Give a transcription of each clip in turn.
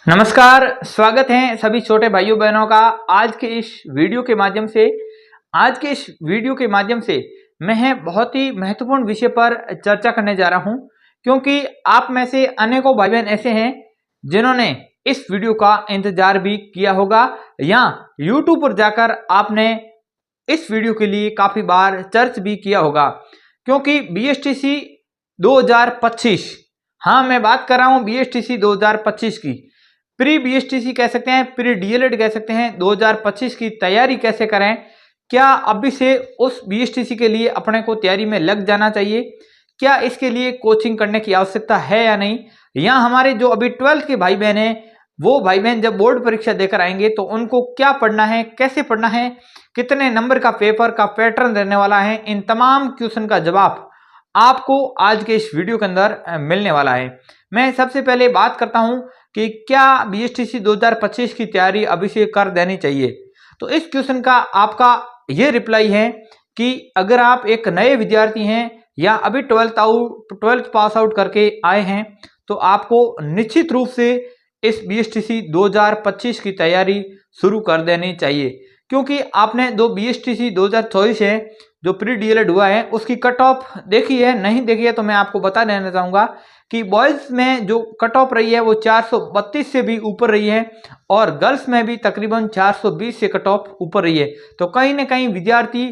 नमस्कार, स्वागत है सभी छोटे भाइयों बहनों का आज के इस वीडियो के माध्यम से। मैं बहुत ही महत्वपूर्ण विषय पर चर्चा करने जा रहा हूं, क्योंकि आप में से अनेकों भाई बहन ऐसे हैं जिन्होंने इस वीडियो का इंतजार भी किया होगा या YouTube पर जाकर आपने इस वीडियो के लिए काफी बार सर्च भी किया होगा। क्योंकि BSTC 2025, हाँ मैं बात कर रहा हूं BSTC 2025 की, प्री BSTC कह सकते हैं, प्री DLED कह सकते हैं। 2025 की तैयारी कैसे करें, क्या अभी से उस BSTC के लिए अपने को तैयारी में लग जाना चाहिए, क्या इसके लिए कोचिंग करने की आवश्यकता है या नहीं, या हमारे जो अभी 12th के भाई बहन हैं वो भाई बहन जब बोर्ड परीक्षा देकर आएंगे तो उनको क्या पढ़ना है, कैसे पढ़ना है, कितने नंबर का पेपर का पैटर्न रहने वाला है, इन तमाम क्वेश्चन का जवाब आपको आज के इस वीडियो के अंदर मिलने वाला है। मैं सबसे पहले बात करता हूं कि क्या BSTC 2025 की तैयारी अभी से कर देनी चाहिए। तो इस क्वेश्चन का आपका ये रिप्लाई है कि अगर आप एक नए विद्यार्थी हैं या अभी 12th पास आउट करके आए हैं तो आपको निश्चित रूप से इस BSTC 2025 की तैयारी शुरू कर देनी चाहिए। क्योंकि आपने जो BSTC 2024 है जो प्री DLED हुआ है उसकी कट ऑफ देखी है, नहीं देखी है तो मैं आपको बता देना चाहूँगा कि बॉयज़ में जो कट ऑफ रही है वो 432 से भी ऊपर रही है और गर्ल्स में भी तकरीबन 420 से कट ऑफ ऊपर रही है। तो कहीं ना कहीं विद्यार्थी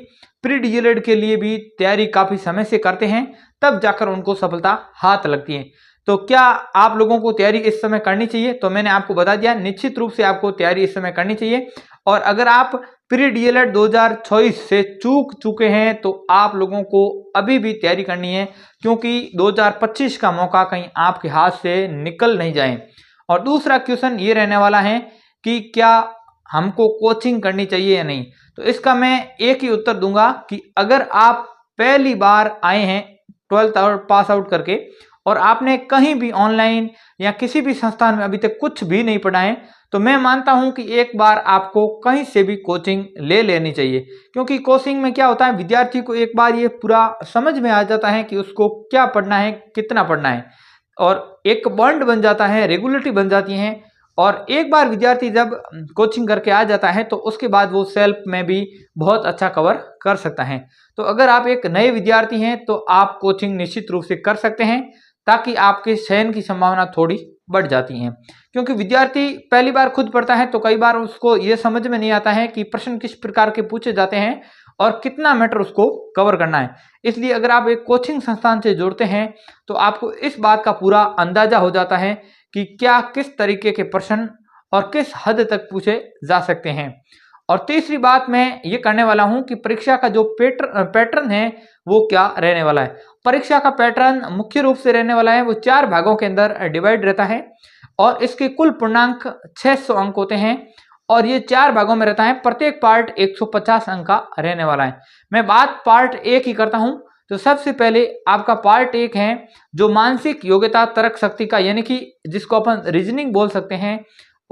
प्री DLED के लिए भी तैयारी काफ़ी समय से करते हैं, तब जाकर उनको सफलता हाथ लगती है। तो क्या आप लोगों को तैयारी इस समय करनी चाहिए? तो मैंने आपको बता दिया, निश्चित रूप से आपको तैयारी इस समय करनी चाहिए। और अगर आप प्री DLED 2024 से चूक चुके हैं तो आप लोगों को अभी भी तैयारी करनी है, क्योंकि 2025 का मौका कहीं आपके हाथ से निकल नहीं जाए। और दूसरा क्वेश्चन ये रहने वाला है कि क्या हमको कोचिंग करनी चाहिए या नहीं। तो इसका मैं एक ही उत्तर दूंगा कि अगर आप पहली बार आए हैं 12th पास आउट करके और आपने कहीं भी ऑनलाइन या किसी भी संस्थान में अभी तक कुछ भी नहीं पढ़ा है, तो मैं मानता हूं कि एक बार आपको कहीं से भी कोचिंग ले लेनी चाहिए। क्योंकि कोचिंग में क्या होता है, विद्यार्थी को एक बार ये पूरा समझ में आ जाता है कि उसको क्या पढ़ना है, कितना पढ़ना है, और एक बॉन्ड बन जाता है, रेगुलरिटी बन जाती है। और एक बार विद्यार्थी जब कोचिंग करके आ जाता है तो उसके बाद वो सेल्फ में भी बहुत अच्छा कवर कर सकता है। तो अगर आप एक नए विद्यार्थी हैं तो आप कोचिंग निश्चित रूप से कर सकते हैं, ताकि आपके चयन की संभावना थोड़ी बढ़ जाती है। क्योंकि विद्यार्थी पहली बार खुद पढ़ता है तो कई बार उसको ये समझ में नहीं आता है कि प्रश्न किस प्रकार के पूछे जाते हैं और कितना मैटर उसको कवर करना है। इसलिए अगर आप एक कोचिंग संस्थान से जुड़ते हैं तो आपको इस बात का पूरा अंदाजा हो जाता है कि क्या किस तरीके के प्रश्न और किस हद तक पूछे जा सकते हैं। और तीसरी बात मैं ये करने वाला हूं कि परीक्षा का जो पैटर्न है वो क्या रहने वाला है। परीक्षा का पैटर्न मुख्य रूप से रहने वाला है वो 4 भागों के अंदर डिवाइड रहता है और इसके कुल पूर्णांक 600 अंक होते हैं और ये 4 भागों में रहता है। प्रत्येक पार्ट 150 अंक का रहने वाला है। मैं बात पार्ट 1 की करता हूं। तो सबसे पहले आपका पार्ट 1 है जो मानसिक योग्यता तर्क शक्ति का, यानी कि जिसको अपन रीजनिंग बोल सकते हैं,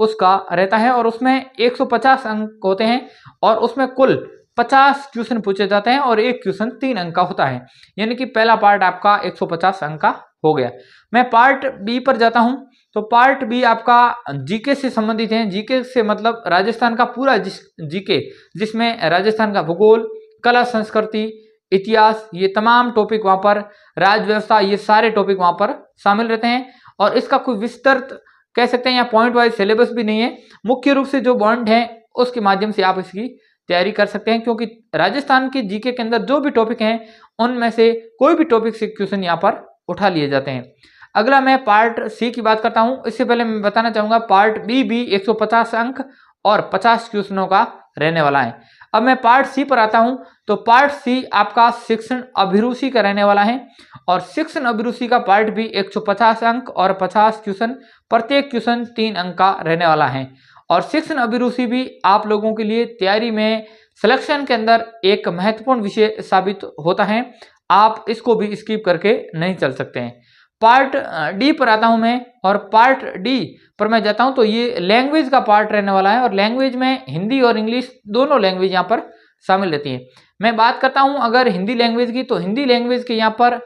उसका रहता है और उसमें 150 अंक होते हैं और उसमें कुल 50 क्वेश्चन पूछे जाते हैं और एक क्वेश्चन 3 अंक का होता है। यानी कि पहला पार्ट आपका 150 अंक का हो गया। मैं पार्ट बी पर जाता हूं। तो पार्ट बी आपका जीके से संबंधित है। जीके से मतलब राजस्थान का पूरा जीके, जिसमें राजस्थान का भूगोल, कला संस्कृति, इतिहास, ये तमाम टॉपिक वहां पर, राज्य व्यवस्था, ये सारे टॉपिक वहां पर शामिल रहते हैं। और इसका कोई विस्तृत कह सकते हैं या पॉइंट वाइज सिलेबस भी नहीं है। मुख्य रूप से जो बॉन्ड है उसके माध्यम से आप इसकी तैयारी कर सकते हैं, क्योंकि राजस्थान की जीके के अंदर जो भी टॉपिक हैं उनमें से कोई भी टॉपिक से क्वेश्चन यहाँ पर उठा लिए जाते हैं। अगला मैं पार्ट सी की बात करता हूं। इससे पहले मैं बताना चाहूंगा पार्ट बी भी 150 अंक और 50 क्वेश्चनों का रहने वाला है। अब मैं पार्ट सी पर आता हूं। तो पार्ट सी आपका शिक्षण अभिरुचि का रहने वाला है और शिक्षण अभिरुचि का पार्ट भी 150 अंक और 50 क्वेश्चन, प्रत्येक क्वेश्चन 3 अंक का रहने वाला है। और शिक्षण अभिरुचि भी आप लोगों के लिए तैयारी में सिलेक्शन के अंदर एक महत्वपूर्ण विषय साबित होता है। आप इसको भी स्किप करके नहीं चल सकते हैं। पार्ट डी पर आता हूं मैं और पार्ट डी पर मैं जाता हूं। तो ये लैंग्वेज का पार्ट रहने वाला है और लैंग्वेज में हिंदी और इंग्लिश दोनों लैंग्वेज यहाँ पर शामिल रहती है। मैं बात करता हूं अगर हिंदी लैंग्वेज की, तो हिंदी लैंग्वेज के यहाँ पर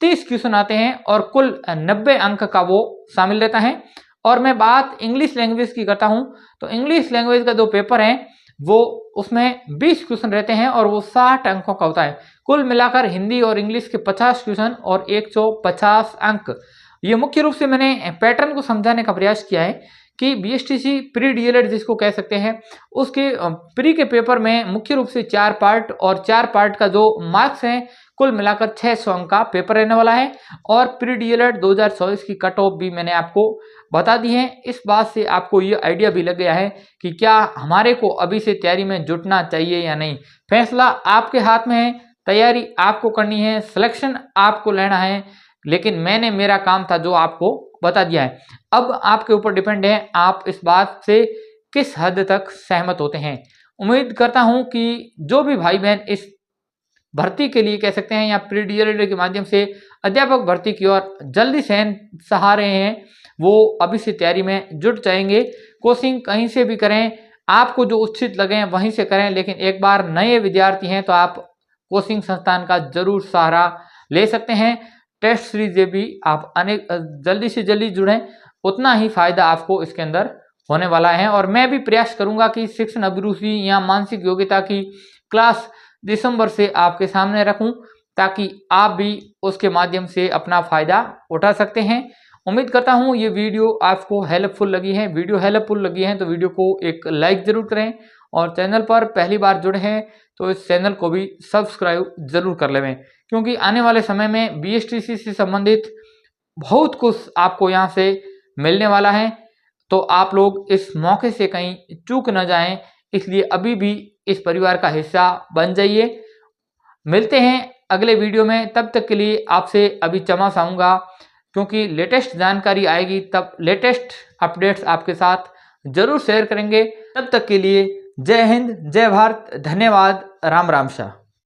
30 क्वेश्चन आते हैं और कुल 90 अंक का वो शामिल रहता है। और मैं बात इंग्लिश लैंग्वेज की करता हूं तो इंग्लिश लैंग्वेज का जो पेपर है वो उसमें 20 क्वेश्चन रहते हैं और वो 60 अंकों का होता है। कुल मिलाकर हिंदी और इंग्लिश के 50 क्वेश्चन और 150 अंक। ये मुख्य रूप से मैंने पैटर्न को समझाने का प्रयास किया है कि बीएसटीसी प्री डीएलएड जिसको कह सकते हैं उसके प्री के पेपर में मुख्य रूप से 4 पार्ट और 4 पार्ट का जो मार्क्स हैं कुल मिलाकर 600 अंक का पेपर रहने वाला है। और प्री डीएलएड 2024 की कट ऑफ भी मैंने आपको बता दी है। इस बात से आपको ये आइडिया भी लग गया है कि क्या हमारे को अभी से तैयारी में जुटना चाहिए या नहीं। फैसला आपके हाथ में है, तैयारी आपको करनी है, सिलेक्शन आपको लेना है, लेकिन मैंने मेरा काम था जो आपको बता दिया है। अब आपके ऊपर डिपेंड है आप इस बात से किस हद तक सहमत होते हैं। उम्मीद करता हूं कि जो भी भाई बहन इस भर्ती के लिए कह सकते हैं या प्री डीएलएड के माध्यम से अध्यापक भर्ती की ओर जल्दी सहन सहा रहे हैं वो अभी से तैयारी में जुट जाएंगे। कोचिंग कहीं से भी करें, आपको जो उचित लगे वहीं से करें, लेकिन एक बार नए विद्यार्थी हैं तो आप कोचिंग संस्थान का जरूर सहारा ले सकते हैं। टेस्ट सीरीज भी आप अनेक जल्दी से जल्दी जुड़ें, उतना ही फायदा आपको इसके अंदर होने वाला है। और मैं भी प्रयास करूंगा कि शिक्षण अभिरुचि या मानसिक योग्यता की क्लास दिसंबर से आपके सामने रखूं ताकि आप भी उसके माध्यम से अपना फायदा उठा सकते हैं। उम्मीद करता हूं ये वीडियो आपको हेल्पफुल लगी है। वीडियो हेल्पफुल लगी है तो वीडियो को एक लाइक जरूर करें और चैनल पर पहली बार जुड़े हैं तो इस चैनल को भी सब्सक्राइब जरूर कर लें, क्योंकि आने वाले समय में बीएसटीसी से संबंधित बहुत कुछ आपको यहाँ से मिलने वाला है। तो आप लोग इस मौके से कहीं चूक न जाएं, इसलिए अभी भी इस परिवार का हिस्सा बन जाइए। मिलते हैं अगले वीडियो में, तब तक के लिए आपसे अभी क्षमा चाहूँगा क्योंकि लेटेस्ट जानकारी आएगी तब लेटेस्ट अपडेट्स आपके साथ जरूर शेयर करेंगे। तब तक के लिए जय हिंद, जय भारत, धन्यवाद, राम राम शाह।